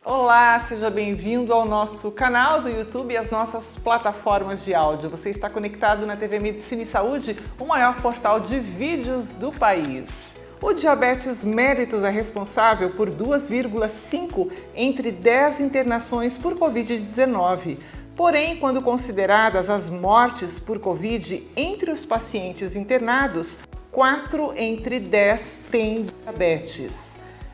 Olá, seja bem-vindo ao nosso canal do YouTube e às nossas plataformas de áudio. Você está conectado na TV Medicina e Saúde, o maior portal de vídeos do país. O diabetes mellitus é responsável por 2,5 entre 10 internações por Covid-19. Porém, quando consideradas as mortes por Covid entre os pacientes internados, 4 entre 10 têm diabetes.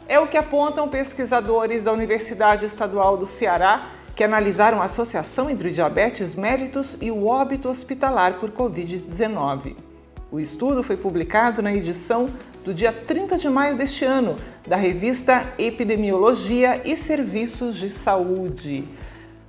É o que apontam pesquisadores da Universidade Estadual do Ceará, que analisaram a associação entre o diabetes mellitus e o óbito hospitalar por Covid-19. O estudo foi publicado na edição do dia 30 de maio deste ano, da revista Epidemiologia e Serviços de Saúde.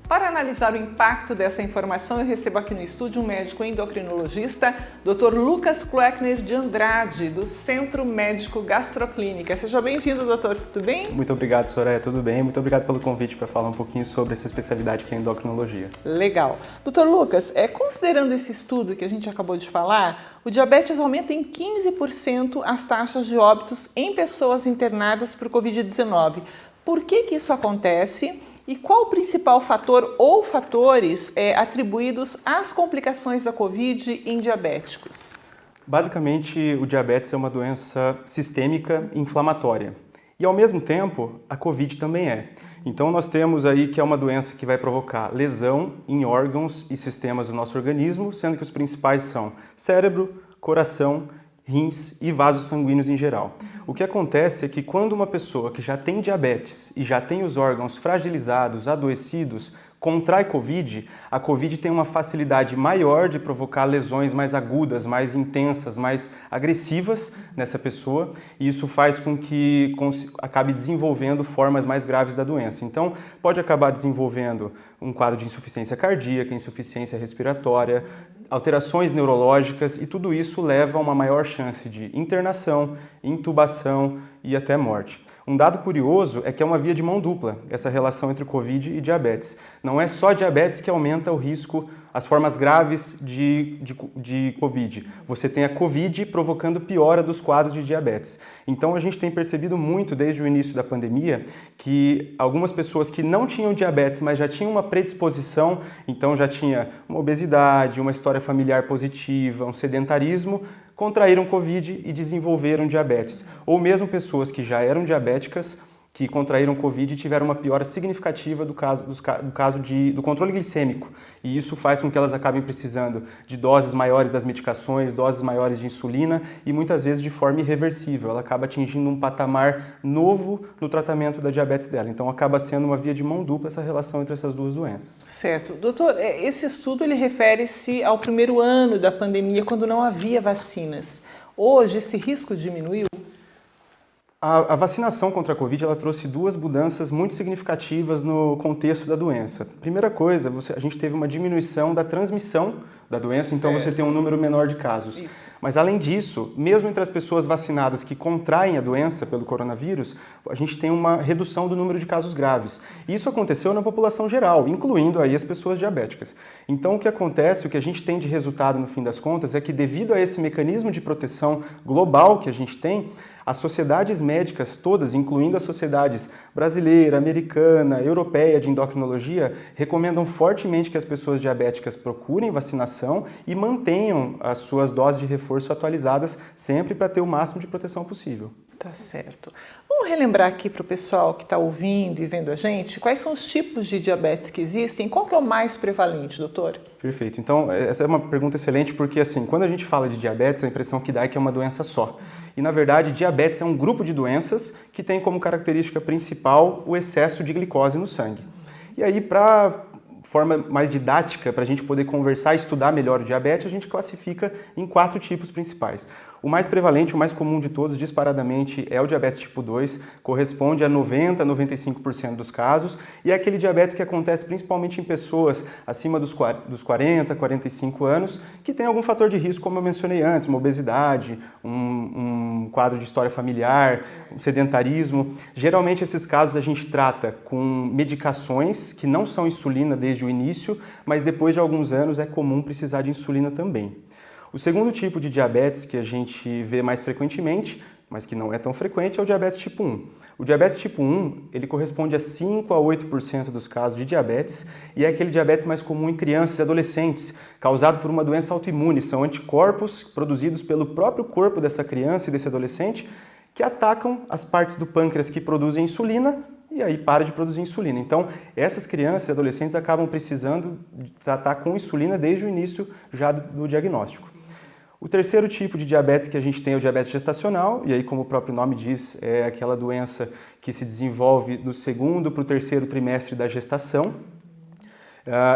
Para analisar o impacto dessa informação, eu recebo aqui no estúdio um médico endocrinologista, Dr. Lucas Kleckner de Andrade, do Centro Médico Gastroclínica. Seja bem-vindo, doutor. Tudo bem? Muito obrigado, Soraya. Tudo bem? Muito obrigado pelo convite para falar um pouquinho sobre essa especialidade que é a endocrinologia. Legal. Dr. Lucas, considerando esse estudo que a gente acabou de falar, o diabetes aumenta em 15% as taxas de óbitos em pessoas internadas por Covid-19. Por que isso acontece? E qual o principal fator ou fatores atribuídos às complicações da Covid em diabéticos? Basicamente, o diabetes é uma doença sistêmica inflamatória. E, ao mesmo tempo, a Covid também é. Então, nós temos aí que é uma doença que vai provocar lesão em órgãos e sistemas do nosso organismo, sendo que os principais são cérebro, coração, rins e vasos sanguíneos em geral. O que acontece é que quando uma pessoa que já tem diabetes e já tem os órgãos fragilizados, adoecidos, contrai Covid, a Covid tem uma facilidade maior de provocar lesões mais agudas, mais intensas, mais agressivas nessa pessoa, e isso faz com que acabe desenvolvendo formas mais graves da doença. Então, pode acabar desenvolvendo um quadro de insuficiência cardíaca, insuficiência respiratória, alterações neurológicas, e tudo isso leva a uma maior chance de internação, intubação e até morte. Um dado curioso é que é uma via de mão dupla, essa relação entre Covid e diabetes. Não é só diabetes que aumenta o risco, as formas graves de Covid. Você tem a Covid provocando piora dos quadros de diabetes. Então a gente tem percebido muito desde o início da pandemia que algumas pessoas que não tinham diabetes, mas já tinham uma predisposição, então já tinha uma obesidade, uma história familiar positiva, um sedentarismo, contraíram Covid e desenvolveram diabetes. Ou mesmo pessoas que já eram diabéticas, que contraíram Covid e tiveram uma piora significativa do controle glicêmico. E isso faz com que elas acabem precisando de doses maiores das medicações, doses maiores de insulina e muitas vezes de forma irreversível. Ela acaba atingindo um patamar novo no tratamento da diabetes dela. Então acaba sendo uma via de mão dupla essa relação entre essas duas doenças. Certo. Doutor, esse estudo ele refere-se ao primeiro ano da pandemia, quando não havia vacinas. Hoje esse risco diminuiu? A vacinação contra a Covid ela trouxe duas mudanças muito significativas no contexto da doença. Primeira coisa, a gente teve uma diminuição da transmissão da doença, então você tem um número menor de casos. Isso. Mas além disso, mesmo entre as pessoas vacinadas que contraem a doença pelo coronavírus, a gente tem uma redução do número de casos graves. Isso aconteceu na população geral, incluindo aí as pessoas diabéticas. Então o que acontece, o que a gente tem de resultado no fim das contas é que devido a esse mecanismo de proteção global que a gente tem, as sociedades médicas todas, incluindo as sociedades brasileira, americana, europeia de endocrinologia, recomendam fortemente que as pessoas diabéticas procurem vacinação e mantenham as suas doses de reforço atualizadas sempre para ter o máximo de proteção possível. Tá certo. Vamos relembrar aqui para o pessoal que está ouvindo e vendo a gente, quais são os tipos de diabetes que existem? Qual que é o mais prevalente, doutor? Perfeito. Então, essa é uma pergunta excelente porque, assim, quando a gente fala de diabetes, a impressão que dá é que é uma doença só. E, na verdade, diabetes é um grupo de doenças que tem como característica principal o excesso de glicose no sangue. E aí, para forma mais didática, para a gente poder conversar e estudar melhor o diabetes, a gente classifica em 4 tipos principais. O mais prevalente, o mais comum de todos, disparadamente, é o diabetes tipo 2, corresponde a 90% a 95% dos casos, e é aquele diabetes que acontece principalmente em pessoas acima dos 40, 45 anos, que tem algum fator de risco, como eu mencionei antes, uma obesidade, um quadro de história familiar, um sedentarismo. Geralmente esses casos a gente trata com medicações que não são insulina desde o início, mas depois de alguns anos é comum precisar de insulina também. O segundo tipo de diabetes que a gente vê mais frequentemente, mas que não é tão frequente, é o diabetes tipo 1. O diabetes tipo 1, ele corresponde a 5 a 8% dos casos de diabetes e é aquele diabetes mais comum em crianças e adolescentes, causado por uma doença autoimune. São anticorpos produzidos pelo próprio corpo dessa criança e desse adolescente que atacam as partes do pâncreas que produzem insulina e aí para de produzir insulina. Então, essas crianças e adolescentes acabam precisando tratar com insulina desde o início já do diagnóstico. O terceiro tipo de diabetes que a gente tem é o diabetes gestacional, e aí, como o próprio nome diz, é aquela doença que se desenvolve do segundo para o terceiro trimestre da gestação.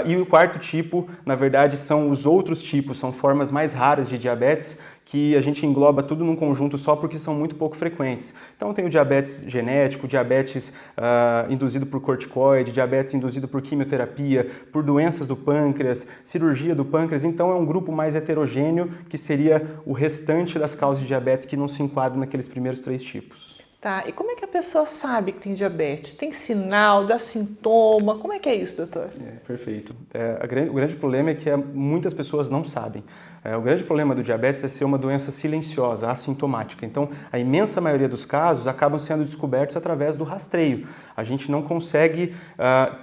E o quarto tipo, na verdade, são os outros tipos, são formas mais raras de diabetes que a gente engloba tudo num conjunto só porque são muito pouco frequentes. Então tem o diabetes genético, diabetes induzido por corticoide, diabetes induzido por quimioterapia, por doenças do pâncreas, cirurgia do pâncreas. Então é um grupo mais heterogêneo que seria o restante das causas de diabetes que não se enquadram naqueles primeiros 3 tipos. Tá, e como é que a pessoa sabe que tem diabetes? Tem sinal, dá sintoma? Como é que é isso, doutor? Perfeito. O grande problema é que muitas pessoas não sabem. O grande problema do diabetes é ser uma doença silenciosa, assintomática. Então, a imensa maioria dos casos acabam sendo descobertos através do rastreio. A gente não consegue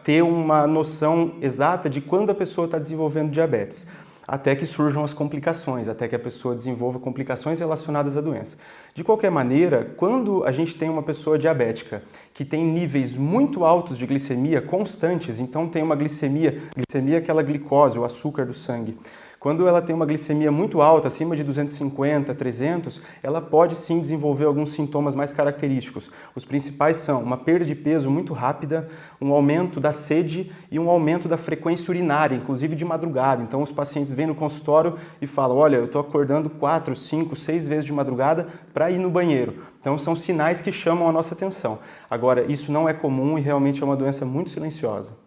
ter uma noção exata de quando a pessoa está desenvolvendo diabetes, até que surjam as complicações, até que a pessoa desenvolva complicações relacionadas à doença. De qualquer maneira, quando a gente tem uma pessoa diabética que tem níveis muito altos de glicemia constantes, então tem uma glicemia é aquela glicose, o açúcar do sangue. Quando ela tem uma glicemia muito alta, acima de 250, 300, ela pode sim desenvolver alguns sintomas mais característicos. Os principais são uma perda de peso muito rápida, um aumento da sede e um aumento da frequência urinária, inclusive de madrugada. Então os pacientes vêm no consultório e falam, olha, eu estou acordando 4, 5, 6 vezes de madrugada para ir no banheiro. Então são sinais que chamam a nossa atenção. Agora, isso não é comum e realmente é uma doença muito silenciosa.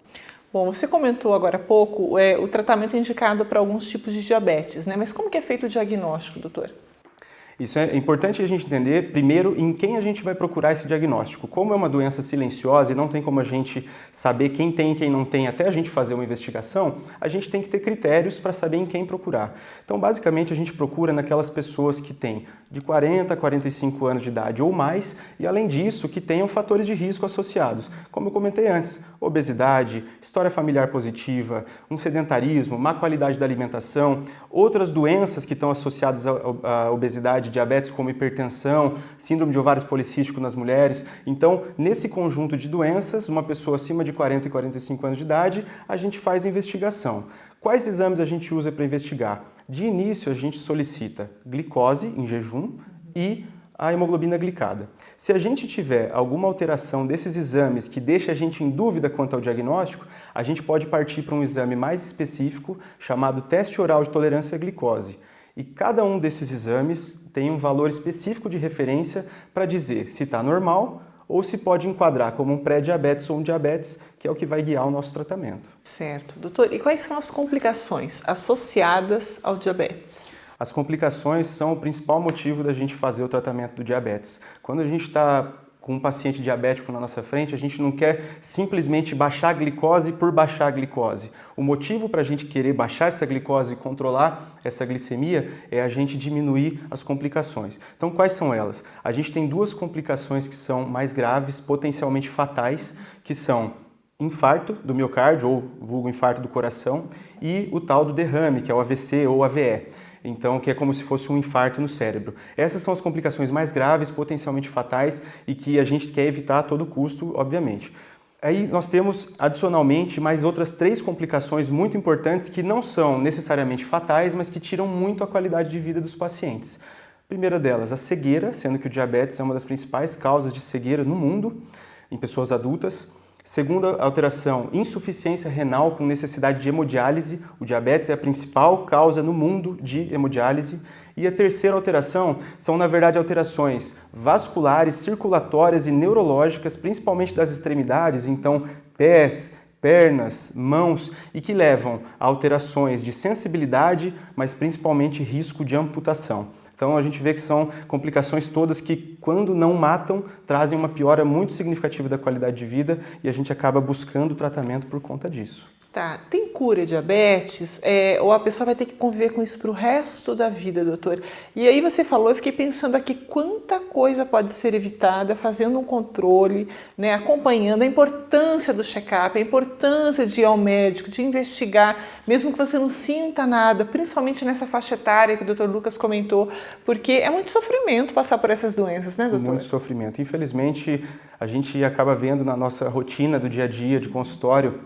Bom, você comentou agora há pouco o tratamento indicado para alguns tipos de diabetes, né? Mas como que é feito o diagnóstico, doutor? Isso é importante a gente entender, primeiro, em quem a gente vai procurar esse diagnóstico. Como é uma doença silenciosa e não tem como a gente saber quem tem e quem não tem até a gente fazer uma investigação, a gente tem que ter critérios para saber em quem procurar. Então, basicamente, a gente procura naquelas pessoas que têm de 40 a 45 anos de idade ou mais e, além disso, que tenham fatores de risco associados. Como eu comentei antes, obesidade, história familiar positiva, um sedentarismo, má qualidade da alimentação, outras doenças que estão associadas à obesidade, diabetes como hipertensão, síndrome de ovários policísticos nas mulheres. Então, nesse conjunto de doenças, uma pessoa acima de 40 e 45 anos de idade, a gente faz a investigação. Quais exames a gente usa para investigar? De início, a gente solicita glicose em jejum e a hemoglobina glicada. Se a gente tiver alguma alteração desses exames que deixa a gente em dúvida quanto ao diagnóstico, a gente pode partir para um exame mais específico chamado teste oral de tolerância à glicose. E cada um desses exames tem um valor específico de referência para dizer se está normal ou se pode enquadrar como um pré-diabetes ou um diabetes, que é o que vai guiar o nosso tratamento. Certo. Doutor, e quais são as complicações associadas ao diabetes? As complicações são o principal motivo da gente fazer o tratamento do diabetes. Quando a gente está com um paciente diabético na nossa frente, a gente não quer simplesmente baixar a glicose por baixar a glicose. O motivo para a gente querer baixar essa glicose e controlar essa glicemia é a gente diminuir as complicações. Então, quais são elas? A gente tem 2 complicações que são mais graves, potencialmente fatais, que são infarto do miocárdio, ou vulgo infarto do coração, e o tal do derrame, que é o AVC ou AVE. Então, que é como se fosse um infarto no cérebro. Essas são as complicações mais graves, potencialmente fatais e que a gente quer evitar a todo custo, obviamente. Aí nós temos, adicionalmente, mais outras 3 complicações muito importantes que não são necessariamente fatais, mas que tiram muito a qualidade de vida dos pacientes. A primeira delas, a cegueira, sendo que o diabetes é uma das principais causas de cegueira no mundo, em pessoas adultas. Segunda alteração, insuficiência renal com necessidade de hemodiálise. O diabetes é a principal causa no mundo de hemodiálise. E a terceira alteração são, na verdade, alterações vasculares, circulatórias e neurológicas, principalmente das extremidades, então pés, pernas, mãos, e que levam a alterações de sensibilidade, mas principalmente risco de amputação. Então a gente vê que são complicações todas que, quando não matam, trazem uma piora muito significativa da qualidade de vida e a gente acaba buscando o tratamento por conta disso. Tá, tem cura diabetes? Ou a pessoa vai ter que conviver com isso para o resto da vida, doutor? E aí você falou, eu fiquei pensando aqui quanta coisa pode ser evitada fazendo um controle, né, acompanhando a importância do check-up, a importância de ir ao médico, de investigar, mesmo que você não sinta nada, principalmente nessa faixa etária que o doutor Lucas comentou, porque é muito sofrimento passar por essas doenças, né, doutor? Muito sofrimento. Infelizmente, a gente acaba vendo na nossa rotina do dia a dia de consultório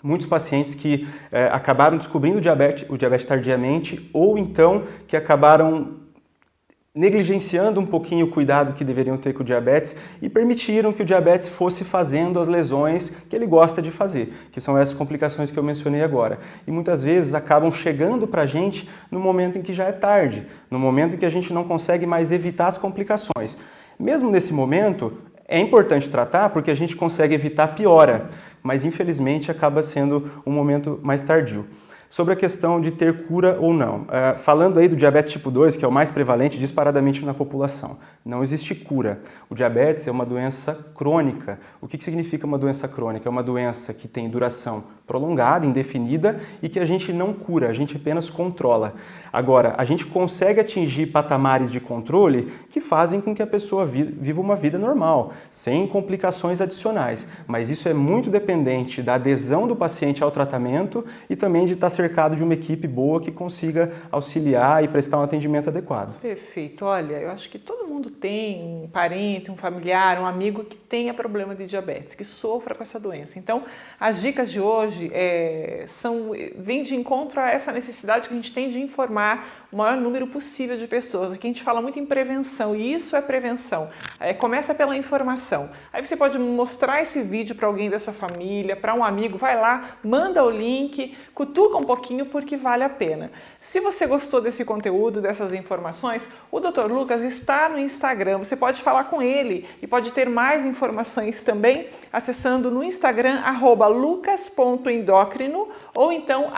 muitos pacientes que acabaram descobrindo o diabetes tardiamente ou então que acabaram negligenciando um pouquinho o cuidado que deveriam ter com o diabetes e permitiram que o diabetes fosse fazendo as lesões que ele gosta de fazer, que são essas complicações que eu mencionei agora. E muitas vezes acabam chegando para a gente no momento em que já é tarde, no momento em que a gente não consegue mais evitar as complicações. Mesmo nesse momento, é importante tratar porque a gente consegue evitar a piora, mas infelizmente acaba sendo um momento mais tardio. Sobre a questão de ter cura ou não, falando aí do diabetes tipo 2, que é o mais prevalente disparadamente na população, não existe cura. O diabetes é uma doença crônica. O que significa uma doença crônica? É uma doença que tem duração prolongada, indefinida e que a gente não cura, a gente apenas controla. Agora, a gente consegue atingir patamares de controle que fazem com que a pessoa viva uma vida normal, sem complicações adicionais. Mas isso é muito dependente da adesão do paciente ao tratamento e também de estar cercado de uma equipe boa que consiga auxiliar e prestar um atendimento adequado. Perfeito. Olha, eu acho que todo mundo tem um parente, um familiar, um amigo que tenha problema de diabetes, que sofra com essa doença. Então, as dicas de hoje vêm de encontro a essa necessidade que a gente tem de informar o maior número possível de pessoas. Aqui a gente fala muito em prevenção e isso é prevenção. Começa pela informação. Aí você pode mostrar esse vídeo para alguém da sua família, para um amigo, vai lá, manda o link, cutuca um pouquinho porque vale a pena. Se você gostou desse conteúdo, dessas informações, o Dr. Lucas está no Instagram. Você pode falar com ele e pode ter mais informações também acessando no Instagram @lucas.endócrino ou então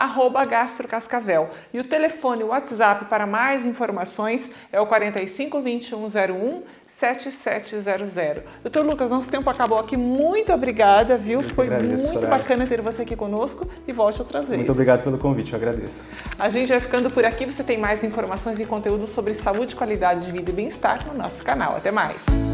@gastrocascavel. E o telefone, o WhatsApp para mais informações é o 45 2101 7700. Doutor Lucas, nosso tempo acabou aqui. Muito obrigada, viu? Foi muito bacana ter você aqui conosco e volte outras vezes. Muito obrigado pelo convite, eu agradeço. A gente vai ficando por aqui. Você tem mais informações e conteúdo sobre saúde, qualidade de vida e bem-estar no nosso canal. Até mais!